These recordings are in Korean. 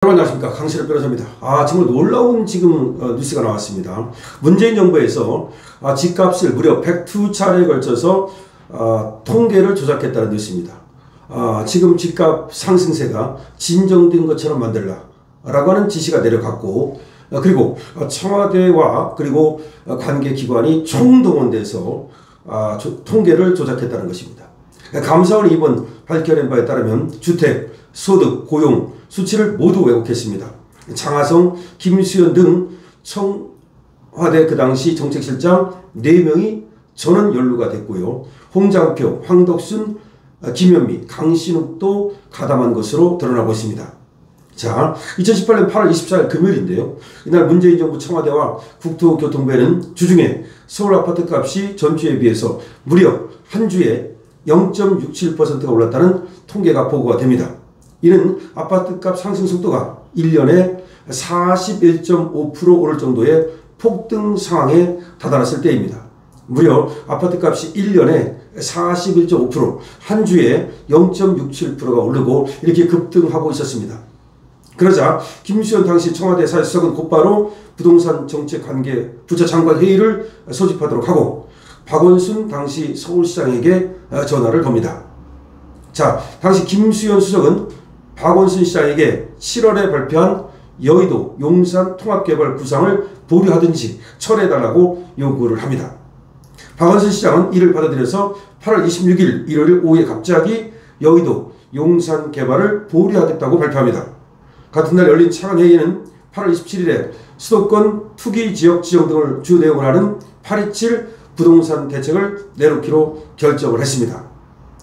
여러분 안녕하십니까, 강신업 변호사입니다. 정말 놀라운 지금 뉴스가 나왔습니다. 문재인 정부에서 집값을 무려 102차례에 걸쳐서 통계를 조작했다는 뉴스입니다. 지금 집값 상승세가 진정된 것처럼 만들라 라고 하는 지시가 내려갔고, 그리고 청와대와 그리고 관계기관이 총동원돼서 통계를 조작했다는 것입니다. 감사원이 이번 밝혀낸 바에 따르면 주택, 소득, 고용 수치를 모두 왜곡했습니다. 장하성, 김수현 등 청와대 그 당시 정책실장 4명이 전원 연루가 됐고요. 홍장표, 황덕순, 김현미, 강신욱도 가담한 것으로 드러나고 있습니다. 자, 2018년 8월 24일 금요일인데요. 이날 문재인 정부 청와대와 국토교통부에는 주중에 서울 아파트 값이 전주에 비해서 무려 한 주에 0.67%가 올랐다는 통계가 보고가 됩니다. 이는 아파트값 상승 속도가 1년에 41.5% 오를 정도의 폭등 상황에 다다랐을 때입니다. 무려 아파트값이 1년에 41.5%, 한 주에 0.67%가 오르고 이렇게 급등하고 있었습니다. 그러자 김수현 당시 청와대 사수석은 곧바로 부동산 정책 관계 부처 장관 회의를 소집하도록 하고 박원순 당시 서울시장에게 전화를 겁니다. 자, 당시 김수현 수석은 박원순 시장에게 7월에 발표한 여의도 용산 통합개발 구상을 보류하든지 철회해달라고 요구를 합니다. 박원순 시장은 이를 받아들여서 8월 26일 일요일 오후에 갑자기 여의도 용산 개발을 보류하겠다고 발표합니다. 같은 날 열린 차관회의에는 8월 27일에 수도권 투기지역 지정 등을 주 내용을 하는 827 부동산 대책을 내놓기로 결정을 했습니다.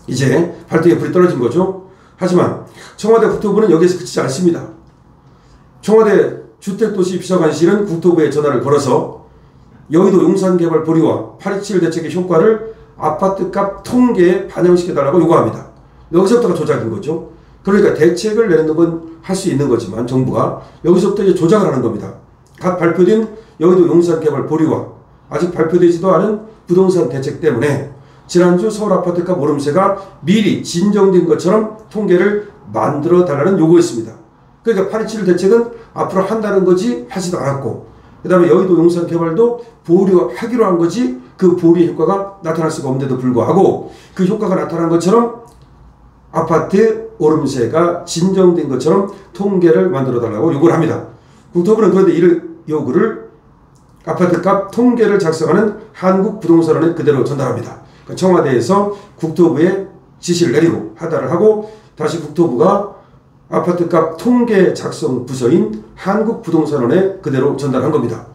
이제 발등에 불이 떨어진 거죠. 하지만 청와대 국토부는 여기에서 그치지 않습니다. 청와대 주택도시 비서관실은 국토부에 전화를 걸어서 여의도 용산 개발 보류와 827 대책의 효과를 아파트값 통계에 반영시켜달라고 요구합니다. 여기서부터가 조작인 거죠. 그러니까 대책을 내는 건 할 수 있는 거지만 정부가 여기서부터 이제 조작을 하는 겁니다. 각 발표된 여의도 용산 개발 보류와 아직 발표되지도 않은 부동산 대책 때문에 지난주 서울 아파트값 오름세가 미리 진정된 것처럼 통계를 만들어 달라는 요구였습니다. 그러니까 827 대책은 앞으로 한다는 거지 하지도 않았고, 그 다음에 여의도 용산 개발도 보류하기로 한 거지 그 보류 효과가 나타날 수가 없는데도 불구하고 그 효과가 나타난 것처럼 아파트 오름세가 진정된 것처럼 통계를 만들어 달라고 요구를 합니다. 국토부는 그런데 이를 요구를 아파트값 통계를 작성하는 한국부동산원에 그대로 전달합니다. 청와대에서 국토부에 지시를 내리고 하달을 하고 다시 국토부가 아파트값 통계 작성 부서인 한국부동산원에 그대로 전달한 겁니다.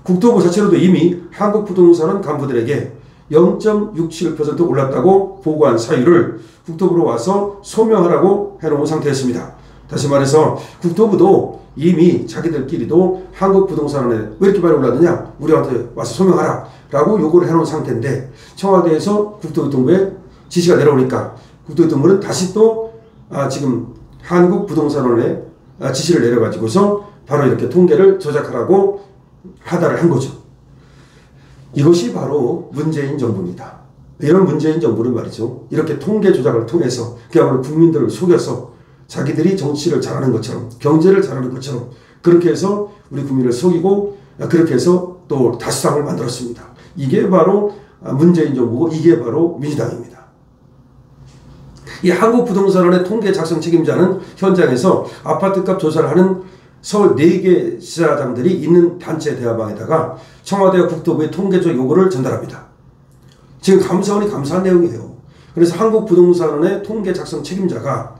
국토부 자체로도 이미 한국부동산원 간부들에게 0.67% 올랐다고 보고한 사유를 국토부로 와서 소명하라고 해놓은 상태였습니다. 다시 말해서 국토부도 이미 자기들끼리도 한국부동산원에 왜 이렇게 많이 올랐느냐, 우리한테 와서 소명하라 라고 요구를 해놓은 상태인데 청와대에서 국토교통부에 지시가 내려오니까 국토교통부는 다시 또 지금 한국부동산원에 지시를 내려가지고서 바로 이렇게 통계를 조작하라고 하달을 한 거죠. 이것이 바로 문재인 정부입니다. 이런 문재인 정부는 말이죠, 이렇게 통계 조작을 통해서 그야말로 국민들을 속여서 자기들이 정치를 잘하는 것처럼 경제를 잘하는 것처럼 그렇게 해서 우리 국민을 속이고 그렇게 해서 또 다수당을 만들었습니다. 이게 바로 문재인 정부고 이게 바로 민주당입니다. 이 한국부동산원의 통계 작성 책임자는 현장에서 아파트값 조사를 하는 서울 4개 지사장들이 있는 단체 대화방에다가 청와대와 국토부의 통계적 요구를 전달합니다. 지금 감사원이 감사한 내용이에요. 그래서 한국부동산원의 통계 작성 책임자가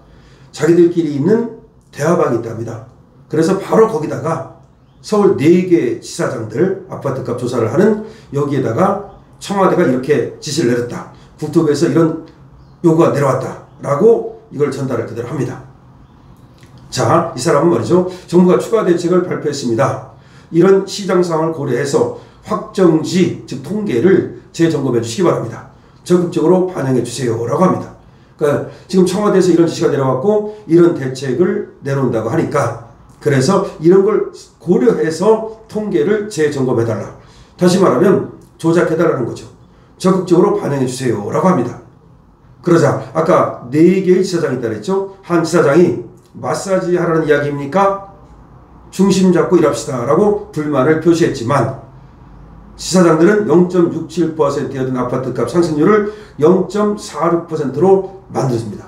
자기들끼리 있는 대화방이 있답니다. 그래서 바로 거기다가 서울 4개 지사장들 아파트값 조사를 하는 여기에다가 청와대가 이렇게 지시를 내렸다, 국토부에서 이런 요구가 내려왔다 라고 이걸 전달을 그대로 합니다. 자, 이 사람은 말이죠, 정부가 추가 대책을 발표했습니다. 이런 시장 상황을 고려해서 확정지, 즉 통계를 재점검해 주시기 바랍니다. 적극적으로 반영해 주세요 라고 합니다. 그러니까 지금 청와대에서 이런 지시가 내려왔고 이런 대책을 내놓는다고 하니까 그래서 이런 걸 고려해서 통계를 재점검해 달라, 다시 말하면 조작해 달라는 거죠. 적극적으로 반영해 주세요 라고 합니다. 그러자 아까 4개의 지사장이 있다 그랬죠. 한 지사장이 마사지 하라는 이야기입니까? 중심 잡고 일합시다 라고 불만을 표시했지만 지사장들은 0.67%였던 아파트값 상승률을 0.46%로 만들었습니다.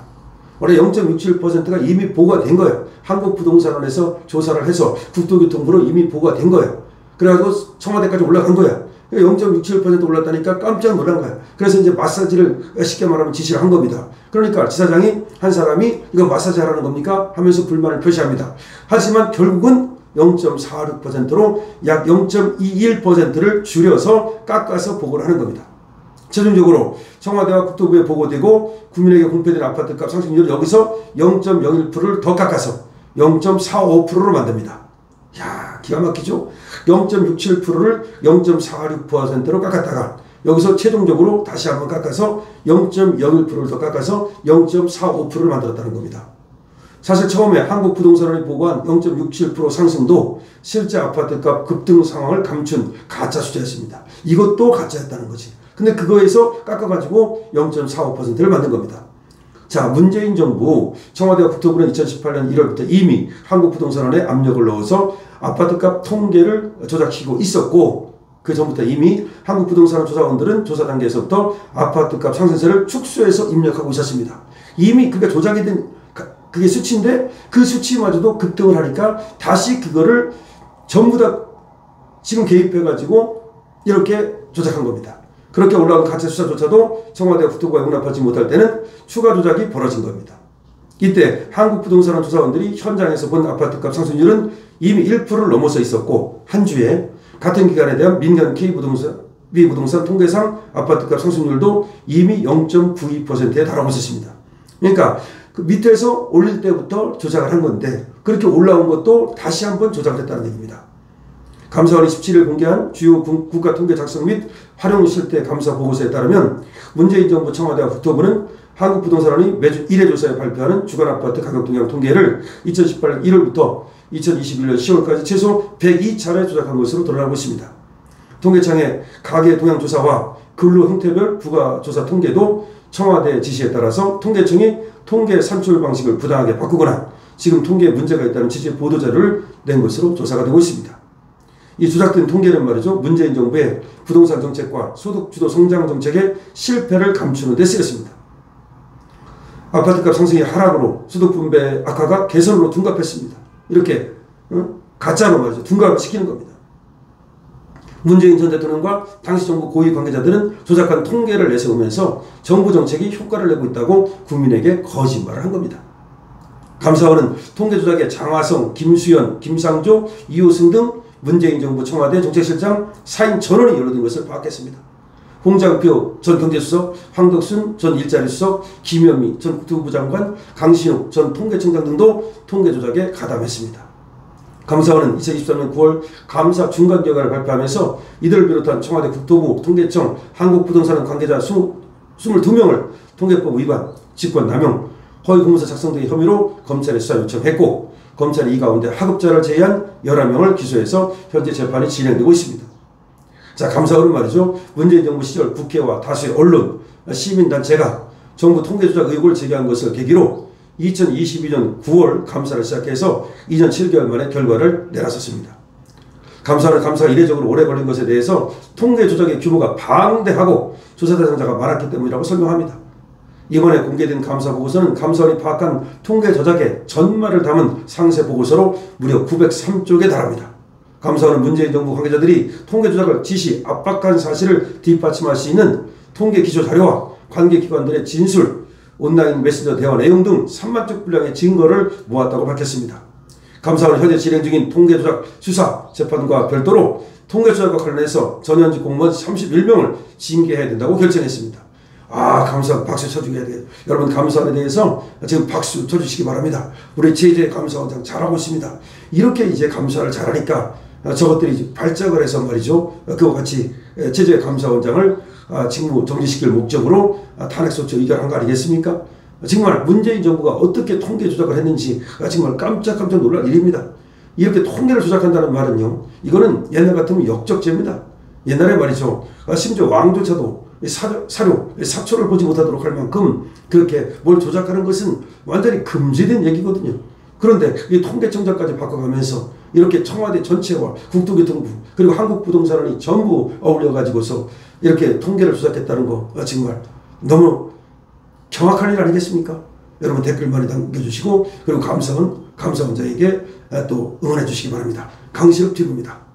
원래 0.67%가 이미 보고가 된 거예요. 한국부동산원에서 조사를 해서 국토교통부로 이미 보고가 된 거예요. 그래가지고 청와대까지 올라간 거야. 0.67% 올랐다니까 깜짝 놀란 거야. 그래서 이제 마사지를 쉽게 말하면 지시를 한 겁니다. 그러니까 지사장이 한 사람이 이거 마사지 하라는 겁니까? 하면서 불만을 표시합니다. 하지만 결국은 0.46%로 약 0.21%를 줄여서 깎아서 보고를 하는 겁니다. 최종적으로 청와대와 국토부에 보고되고 국민에게 공표된 아파트값 상승률을 여기서 0.01%를 더 깎아서 0.45%로 만듭니다. 야, 기가 막히죠? 0.67%를 0.46%로 깎았다가 여기서 최종적으로 다시 한번 깎아서 0.01%를 더 깎아서 0.45%를 만들었다는 겁니다. 사실 처음에 한국부동산원이 보고한 0.67% 상승도 실제 아파트값 급등 상황을 감춘 가짜 숫자였습니다. 이것도 가짜였다는 거지. 근데 그거에서 깎아가지고 0.45%를 만든 겁니다. 자, 문재인 정부 청와대와 국토부는 2018년 1월부터 이미 한국부동산원에 압력을 넣어서 아파트값 통계를 조작시키고 있었고 그 전부터 이미 한국부동산원 조사원들은 조사 단계에서부터 아파트값 상승세를 축소해서 입력하고 있었습니다. 이미 그게 조작이 된 그게 수치인데 그 수치마저도 급등을 하니까 다시 그거를 전부 다 지금 개입해가지고 이렇게 조작한 겁니다. 그렇게 올라온 가짜 수사조차도 청와대와 국토부가 용납하지 못할 때는 추가 조작이 벌어진 겁니다. 이때 한국부동산원 조사원들이 현장에서 본 아파트값 상승률은 이미 1%를 넘어서 있었고 한 주에 같은 기간에 대한 민간 B부동산 통계상 아파트값 상승률도 이미 0.92%에 달하고 있었습니다. 그러니까 그 밑에서 올릴 때부터 조작을 한 건데 그렇게 올라온 것도 다시 한번 조작을 했다는 얘기입니다. 감사원이 17일 공개한 주요 국가통계 작성 및 활용 실태 감사 보고서에 따르면 문재인 정부 청와대와 국토부는 한국부동산원이 매주 1회 조사에 발표하는 주간 아파트 가격 동향 통계를 2018년 1월부터 2021년 10월까지 최소 102차례 조작한 것으로 드러나고 있습니다. 통계청의 가계 동향 조사와 근로 형태별 부가 조사 통계도 청와대 지시에 따라서 통계청이 통계 산출 방식을 부당하게 바꾸거나 지금 통계에 문제가 있다는 취지의 보도자료를 낸 것으로 조사가 되고 있습니다. 이 조작된 통계는 말이죠. 문재인 정부의 부동산 정책과 소득주도 성장 정책의 실패를 감추는 데 쓰였습니다. 아파트값 상승이 하락으로 소득 분배 악화가 개선으로 둔갑했습니다. 이렇게 가짜로 말이죠. 둔갑을 시키는 겁니다. 문재인 전 대통령과 당시 정부 고위 관계자들은 조작한 통계를 내세우면서 정부 정책이 효과를 내고 있다고 국민에게 거짓말을 한 겁니다. 감사원은 통계 조작의 장하성, 김수현, 김상조, 이호승 등 문재인 정부 청와대 정책실장 사인 전원이 연루된 것을 파악했습니다. 홍장표 전 경제수석, 황덕순 전 일자리 수석, 김현미 전 국토부 장관, 강신욱 전 통계청장 등도 통계 조작에 가담했습니다. 감사원은 2023년 9월 감사 중간 결과를 발표하면서 이들을 비롯한 청와대 국토부, 통계청, 한국부동산 관계자 22명을 통계법 위반, 직권남용, 허위공문서 작성 등의 혐의로 검찰에 수사 요청했고 검찰이 이 가운데 하급자를 제외한 11명을 기소해서 현재 재판이 진행되고 있습니다. 자, 감사원은 말이죠. 문재인 정부 시절 국회와 다수의 언론, 시민단체가 정부 통계조작 의혹을 제기한 것을 계기로 2022년 9월 감사를 시작해서 2년 7개월 만에 결과를 내놨었습니다. 감사는 감사가 이례적으로 오래 걸린 것에 대해서 통계 조작의 규모가 방대하고 조사 대상자가 많았기 때문이라고 설명합니다. 이번에 공개된 감사 보고서는 감사원이 파악한 통계 조작의 전말을 담은 상세 보고서로 무려 903쪽에 달합니다. 감사원은 문재인 정부 관계자들이 통계 조작을 지시, 압박한 사실을 뒷받침할 수 있는 통계 기초 자료와 관계기관들의 진술, 온라인 메신저 대화 내용 등 3만 쪽 분량의 증거를 모았다고 밝혔습니다. 감사원은 현재 진행 중인 통계 조작 수사 재판과 별도로 통계 조작과 관련해서 전현직 공무원 31명을 징계해야 된다고 결정했습니다. 아, 감사원 박수 쳐주셔야 돼요. 여러분 감사원에 대해서 지금 박수 쳐주시기 바랍니다. 우리 최재 감사원장 잘하고 있습니다. 이렇게 이제 감사를 잘하니까 저것들이 이제 발작을 해서 말이죠. 그와 같이 최재 감사원장을 직무 정지시킬 목적으로 탄핵소추 의결한 거 아니겠습니까? 정말 문재인 정부가 어떻게 통계 조작을 했는지 정말 깜짝 놀랄 일입니다. 이렇게 통계를 조작한다는 말은요. 이거는 옛날 같으면 역적죄입니다. 옛날에 말이죠. 심지어 왕조차도 사초를 보지 못하도록 할 만큼 그렇게 뭘 조작하는 것은 완전히 금지된 얘기거든요. 그런데 이 통계청장까지 바꿔가면서 이렇게 청와대 전체와 국토교통부 그리고 한국부동산원이 전부 어울려 가지고서 이렇게 통계를 조작했다는 거 정말 너무 경악할 일 아니겠습니까? 여러분 댓글 많이 남겨주시고 그리고 감사원자에게 또 응원해 주시기 바랍니다. 강시럽 TV입니다.